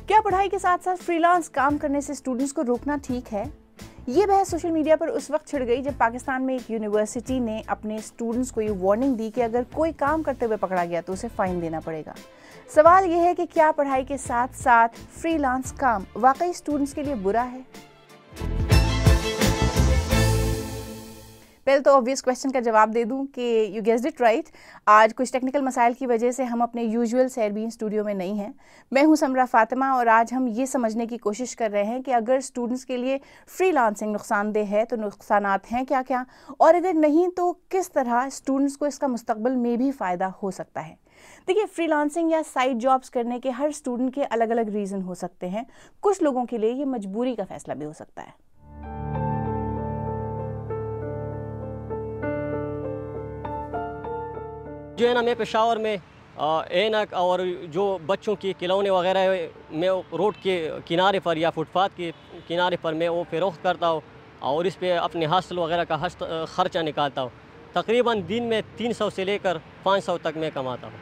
क्या पढ़ाई के साथ साथ फ्रीलांस काम करने से स्टूडेंट्स को रोकना ठीक है? ये बहस सोशल मीडिया पर उस वक्त छिड़ गई जब पाकिस्तान में एक यूनिवर्सिटी ने अपने स्टूडेंट्स को ये वार्निंग दी कि अगर कोई काम करते हुए पकड़ा गया तो उसे फाइन देना पड़ेगा। सवाल ये है कि क्या पढ़ाई के साथ साथ फ्रीलांस काम वाकई स्टूडेंट्स के लिए बुरा है? पहले तो ऑब्वियस क्वेश्चन का जवाब दे दूं कि यू गेस्ड इट राइट। आज कुछ टेक्निकल मसाइल की वजह से हम अपने यूजुअल सैरबीन स्टूडियो में नहीं हैं। मैं हूं समरा फातिमा और आज हम ये समझने की कोशिश कर रहे हैं कि अगर स्टूडेंट्स के लिए फ्रीलांसिंग नुकसानदेह है तो नुकसानात हैं क्या क्या, और अगर नहीं तो किस तरह स्टूडेंट्स को इसका मुस्तकबिल में भी फ़ायदा हो सकता है। देखिए, फ्रीलांसिंग या साइड जॉब्स करने के हर स्टूडेंट के अलग अलग रीज़न हो सकते हैं। कुछ लोगों के लिए ये मजबूरी का फैसला भी हो सकता है। जो है ना, मैं पेशावर में ऐनक और जो बच्चों के खिलौने वगैरह मैं रोड के किनारे पर या फुटपाथ के किनारे पर मैं वो फ़रोख्त करता हूँ और इस पे अपने हॉस्टल वगैरह का ख़र्चा निकालता हूँ। तकरीबन दिन में 300 से लेकर 500 तक मैं कमाता हूँ।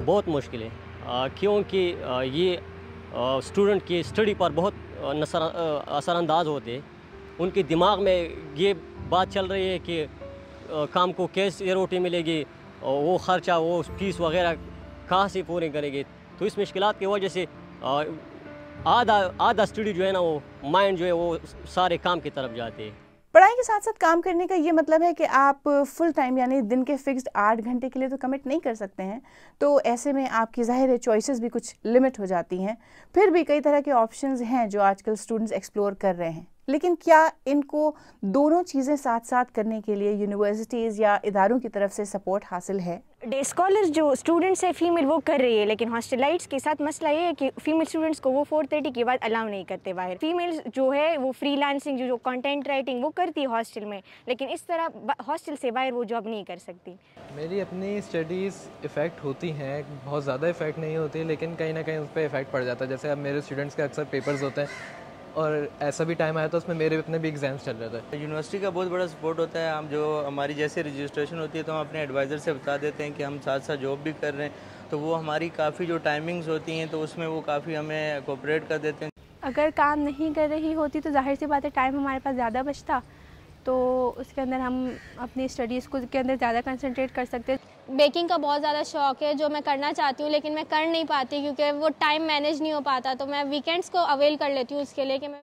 बहुत मुश्किल है क्योंकि ये स्टूडेंट की स्टडी पर बहुत असरअंदाज होते हैं। उनके दिमाग में ये बात चल रही है कि काम को कैसे रोटी मिलेगी और वो ख़र्चा वो फीस वगैरह कहाँ से पूरे करेंगे। तो इस मुश्किलात की वजह से आधा स्टडी जो है ना, वो माइंड जो है वो सारे काम की तरफ जाते हैं। पढ़ाई के साथ साथ काम करने का ये मतलब है कि आप फुल टाइम यानी दिन के फिक्स्ड 8 घंटे के लिए तो कमिट नहीं कर सकते हैं। तो ऐसे में आपकी ज़ाहिर है चॉइसेस भी कुछ लिमिट हो जाती हैं। फिर भी कई तरह के ऑप्शंस हैं जो आजकल स्टूडेंट्स एक्सप्लोर कर रहे हैं। लेकिन क्या इनको दोनों चीज़ें साथ साथ करने के लिए यूनिवर्सिटीज़ या इदारों की तरफ से सपोर्ट हासिल है? डे स्कॉलर्स जो स्टूडेंट्स है फीमेल वो कर रही है, लेकिन हॉस्टलाइट्स के साथ मसला ये है कि फीमेल स्टूडेंट्स को वो 4:30 के बाद अलाउ नहीं करते बाहर। फीमेल जो है वो फ्रीलांसिंग जो कंटेंट राइटिंग वो करती है हॉस्टल में, लेकिन इस तरह हॉस्टल से बाहर वो जॉब नहीं कर सकती। मेरी अपनी स्टडीज़ इफ़ेक्ट होती हैं, बहुत ज़्यादा इफ़ेक्ट नहीं होती, लेकिन कहीं ना कहीं उस पर इफ़ेक्ट पड़ जाता है। जैसे अब मेरे स्टूडेंट्स के अक्सर पेपर्स होते हैं और ऐसा भी टाइम आया तो उसमें मेरे अपने भी एग्ज़ाम्स चल रहे थे। यूनिवर्सिटी का बहुत बड़ा सपोर्ट होता है। हम जो हमारी जैसे रजिस्ट्रेशन होती है तो हम अपने एडवाइज़र से बता देते हैं कि हम साथ साथ जॉब भी कर रहे हैं, तो वो हमारी काफ़ी जो टाइमिंग्स होती हैं तो उसमें वो काफ़ी हमें कोऑपरेट कर देते हैं। अगर काम नहीं कर रही होती तो जाहिर सी बात है टाइम हमारे पास ज़्यादा बचता, तो उसके अंदर हम अपनी स्टडीज़ को के अंदर ज़्यादा कंसंट्रेट कर सकते हैं। बेकिंग का बहुत ज़्यादा शौक़ है जो मैं करना चाहती हूँ, लेकिन मैं कर नहीं पाती क्योंकि वो टाइम मैनेज नहीं हो पाता। तो मैं वीकेंड्स को अवेल कर लेती हूँ उसके लिए कि मैं।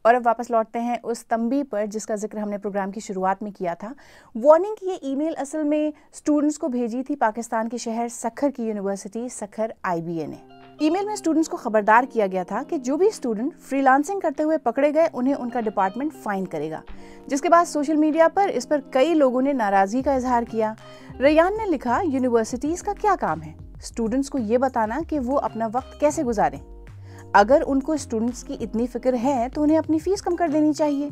और अब वापस लौटते हैं उस तंबी पर जिसका जिक्र हमने प्रोग्राम की शुरुआत में किया था। वार्निंग की ये ईमेल असल में स्टूडेंट्स को भेजी थी पाकिस्तान के शहर सखर की यूनिवर्सिटी सखर IBA ने। ईमेल में स्टूडेंट्स को खबरदार किया गया था कि जो भी स्टूडेंट फ्रीलांसिंग करते हुए पकड़े गए उन्हें उनका डिपार्टमेंट फाइन करेगा। जिसके बाद सोशल मीडिया पर इस पर कई लोगों ने नाराजगी का इजहार किया। रैयान ने लिखा, यूनिवर्सिटीज़ का क्या काम है स्टूडेंट्स को ये बताना कि वो अपना वक्त कैसे गुजारें। अगर उनको स्टूडेंट्स की इतनी फिक्र है तो उन्हें अपनी फीस कम कर देनी चाहिए।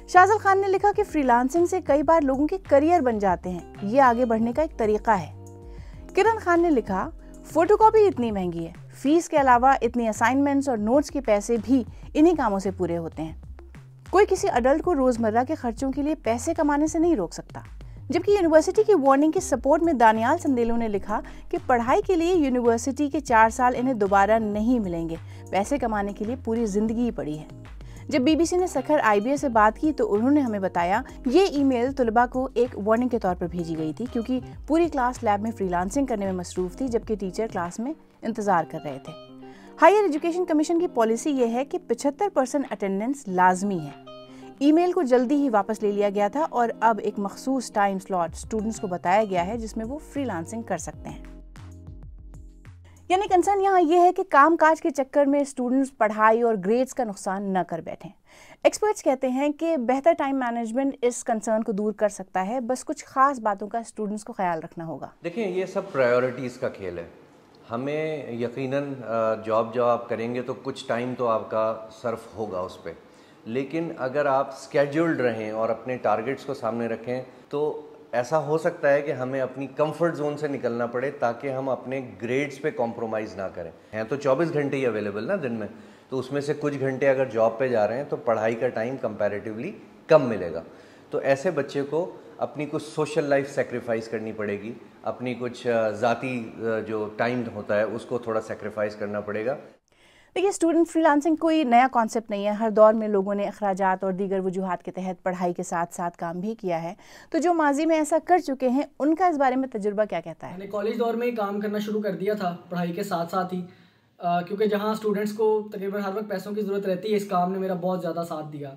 शाहजल खान ने लिखा कि फ्रीलांसिंग से कई बार लोगों के करियर बन जाते हैं, ये आगे बढ़ने का एक तरीका है। किरण खान ने लिखा, फोटोकॉपी इतनी महंगी है, फीस के अलावा इतनी असाइनमेंट्स और नोट्स के पैसे भी इन्हीं कामों से पूरे होते हैं। कोई किसी अडल्ट को रोजमर्रा के खर्चों के लिए पैसे कमाने से नहीं रोक सकता। जबकि यूनिवर्सिटी की वार्निंग के सपोर्ट में दानियाल संदेलों ने लिखा कि पढ़ाई के लिए यूनिवर्सिटी के 4 साल इन्हें दोबारा नहीं मिलेंगे, पैसे कमाने के लिए पूरी जिंदगी ही पड़ी है। जब BBC ने सखर IBA से बात की तो उन्होंने हमें बताया ये ईमेल तुलबा को एक वार्निंग के तौर पर भेजी गई थी क्योंकि पूरी क्लास लैब में फ्रीलांसिंग करने में मसरूफ थी जबकि टीचर क्लास में इंतजार कर रहे थे। हायर एजुकेशन कमीशन की पॉलिसी ये है कि 75% अटेंडेंस लाजमी है। ईमेल को जल्दी ही वापस ले लिया गया था और अब एक मखसूस टाइम स्लॉट स्टूडेंट्स को बताया गया है जिसमें वो फ्रीलांसिंग कर सकते हैं। यानी कंसर्न यहाँ ये है कि कामकाज के चक्कर में स्टूडेंट्स पढ़ाई और ग्रेड्स का नुकसान न कर बैठें। एक्सपर्ट्स कहते हैं कि बेहतर टाइम मैनेजमेंट इस कंसर्न को दूर कर सकता है, बस कुछ खास बातों का स्टूडेंट्स को ख्याल रखना होगा। देखिए, ये सब प्रायोरिटीज़ का खेल है। हमें यकीनन जॉब जो आप करेंगे तो कुछ टाइम तो आपका सर्फ होगा उस पर, लेकिन अगर आप स्केड्यूल्ड रहें और अपने टारगेट्स को सामने रखें तो ऐसा हो सकता है कि हमें अपनी कंफर्ट जोन से निकलना पड़े ताकि हम अपने ग्रेड्स पे कॉम्प्रोमाइज़ ना करें। हैं तो 24 घंटे ही अवेलेबल ना दिन में, तो उसमें से कुछ घंटे अगर जॉब पे जा रहे हैं तो पढ़ाई का टाइम कंपैरेटिवली कम मिलेगा। तो ऐसे बच्चे को अपनी कुछ सोशल लाइफ सेक्रीफाइस करनी पड़ेगी, अपनी कुछ ज़ाती जो टाइम होता है उसको थोड़ा सेक्रीफाइस करना पड़ेगा। देखिए, स्टूडेंट फ्रीलांसिंग कोई नया कॉन्सेप्ट नहीं है। हर दौर में लोगों ने अखराजात और दीगर वजूहात के तहत पढ़ाई के साथ साथ काम भी किया है। तो जो माजी में ऐसा कर चुके हैं उनका इस बारे में तजुर्बा क्या कहता है? मैंने कॉलेज दौर में ही काम करना शुरू कर दिया था पढ़ाई के साथ साथ ही, क्योंकि जहाँ स्टूडेंट्स को तकरीबन हर वक्त पैसों की ज़रूरत रहती है, इस काम ने मेरा बहुत ज़्यादा साथ दिया।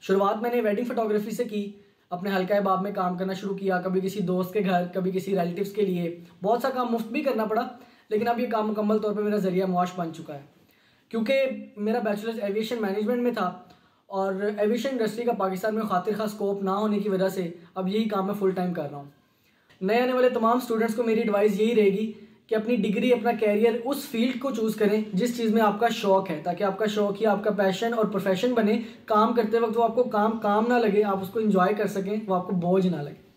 शुरुआत मैंने वेडिंग फोटोग्राफी से की, अपने हल्का बाब में काम करना शुरू किया, कभी किसी दोस्त के घर, कभी किसी रिलेटिव्स के लिए। बहुत सा काम मुफ्त भी करना पड़ा, लेकिन अब ये काम मुकम्मल तौर पे मेरा ज़रिया मुआश बन चुका है। क्योंकि मेरा बैचलर्स एविएशन मैनेजमेंट में था और एविएशन इंडस्ट्री का पाकिस्तान में खातिर खास स्कोप ना होने की वजह से अब यही काम मैं फुल टाइम कर रहा हूँ। नए आने वाले तमाम स्टूडेंट्स को मेरी एडवाइस यही रहेगी कि अपनी डिग्री, अपना कैरियर उस फील्ड को चूज़ करें जिस चीज़ में आपका शौक़ है, ताकि आपका शौक़ ही आपका पैशन और प्रोफेशन बने। काम करते वक्त वो आपको काम ना लगे, आप उसको एंजॉय कर सकें, वो आपको बोझ ना लगे।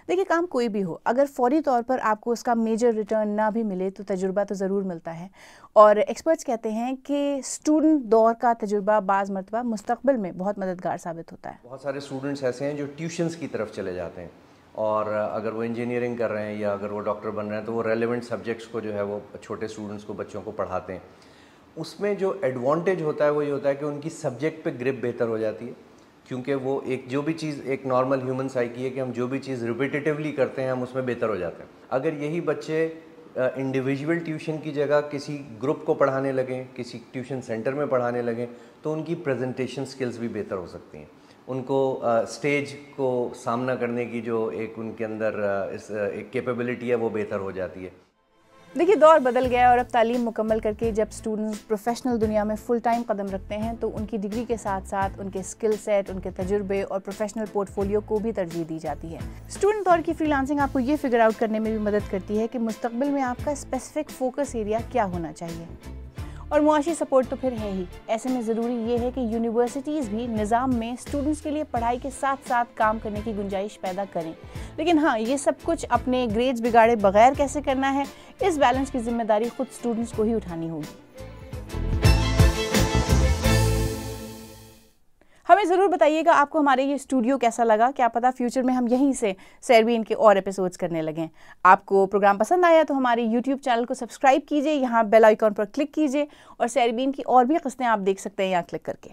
देखिए, काम कोई भी हो, अगर फौरी तौर पर आपको उसका मेजर रिटर्न ना भी मिले तो तजुर्बा तो ज़रूर मिलता है। और एक्सपर्ट्स कहते हैं कि स्टूडेंट दौर का तजुर्बा बाज़ मरतबा मुस्तक़बिल में बहुत मददगार साबित होता है। बहुत सारे स्टूडेंट्स ऐसे हैं जो ट्यूशन्स की तरफ चले जाते हैं, और अगर वो इंजीनियरिंग कर रहे हैं या अगर वो डॉक्टर बन रहे हैं तो वो रेलेवेंट सब्जेक्ट्स को जो है वो छोटे स्टूडेंट्स को, बच्चों को पढ़ाते हैं। उसमें जो एडवांटेज होता है वो ये होता है कि उनकी सब्जेक्ट पे ग्रिप बेहतर हो जाती है, क्योंकि वो एक जो भी चीज़, एक नॉर्मल ह्यूमन साइकी है कि हम जो भी चीज़ रिपीटेटिवली करते हैं हम उसमें बेहतर हो जाते हैं। अगर यही बच्चे इंडिविजुअल ट्यूशन की जगह किसी ग्रुप को पढ़ाने लगें, किसी ट्यूशन सेंटर में पढ़ाने लगें, तो उनकी प्रेजेंटेशन स्किल्स भी बेहतर हो सकती हैं। उनको स्टेज को सामना करने की जो एक उनके अंदर एक कैपेबिलिटी है वो बेहतर हो जाती है। देखिए, दौर बदल गया और अब तालीम मुकम्मल करके जब स्टूडेंट्स प्रोफेशनल दुनिया में फुल टाइम कदम रखते हैं तो उनकी डिग्री के साथ साथ उनके स्किल सेट, उनके तजुर्बे और प्रोफेशनल पोर्टफोलियो को भी तरजीह दी जाती है। स्टूडेंट दौर की फ्रीलांसिंग आपको ये फिगर आउट करने में भी मदद करती है कि मुस्तकबिल में आपका स्पेसिफिक फोकस एरिया क्या होना चाहिए। और मुआशी सपोर्ट तो फिर है ही। ऐसे में ज़रूरी ये है कि यूनिवर्सिटीज़ भी निज़ाम में स्टूडेंट्स के लिए पढ़ाई के साथ साथ काम करने की गुंजाइश पैदा करें। लेकिन हाँ, ये सब कुछ अपने ग्रेड्स बिगाड़े बगैर कैसे करना है, इस बैलेंस की जिम्मेदारी खुद स्टूडेंट्स को ही उठानी होगी। हमें ज़रूर बताइएगा आपको हमारे ये स्टूडियो कैसा लगा। क्या पता फ्यूचर में हम यहीं से सैरबीन के और एपिसोड्स करने लगें। आपको प्रोग्राम पसंद आया तो हमारे यूट्यूब चैनल को सब्सक्राइब कीजिए, यहाँ बेल आइकॉन पर क्लिक कीजिए और सैरबीन की और भी किस्तें आप देख सकते हैं यहाँ क्लिक करके।